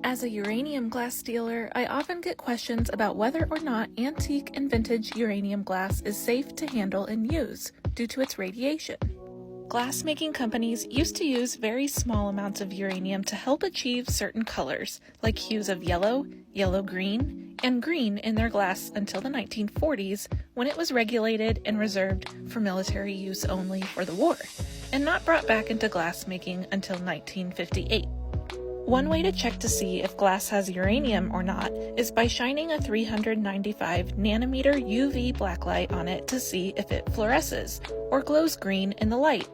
As a uranium glass dealer, I often get questions about whether or not antique and vintage uranium glass is safe to handle and use due to its radiation. Glass-making companies used to use very small amounts of uranium to help achieve certain colors, like hues of yellow, yellow-green, and green in their glass until the 1940s, when it was regulated and reserved for military use only for the war, and not brought back into glass-making until 1958. One way to check to see if glass has uranium or not is by shining a 395 nanometer UV blacklight on it to see if it fluoresces or glows green in the light.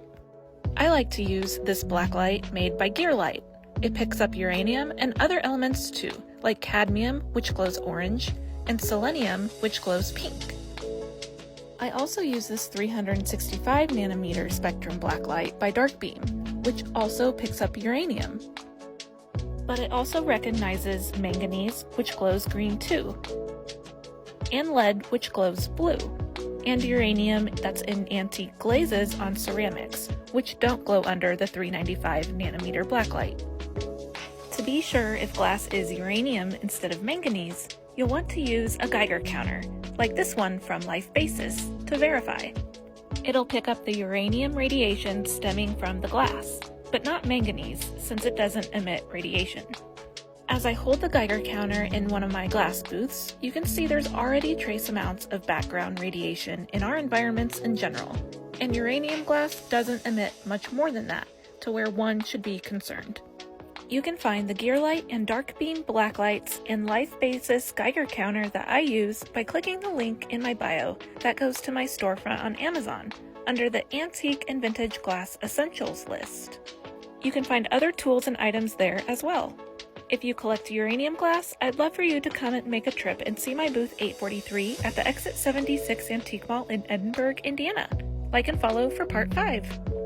I like to use this blacklight made by Gearlight. It picks up uranium and other elements too, like cadmium, which glows orange, and selenium, which glows pink. I also use this 365 nanometer spectrum blacklight by Darkbeam, which also picks up uranium. But it also recognizes manganese, which glows green too, and lead, which glows blue, and uranium that's in antique glazes on ceramics, which don't glow under the 395 nanometer blacklight. To be sure if glass is uranium instead of manganese, you'll want to use a Geiger counter, like this one from Life Basis, to verify. It'll pick up the uranium radiation stemming from the glass, but not manganese, since it doesn't emit radiation. As I hold the Geiger counter in one of my glass booths, you can see there's already trace amounts of background radiation in our environments in general, and uranium glass doesn't emit much more than that, to where one should be concerned. You can find the Gearlight and Darkbeam blacklights and Life Basis Geiger counter that I use by clicking the link in my bio that goes to my storefront on Amazon, under the Antique and Vintage Glass Essentials list. You can find other tools and items there as well. If you collect uranium glass, I'd love for you to come and make a trip and see my booth 843 at the Exit 76 Antique Mall in Edinburgh, Indiana. Like and follow for part 5.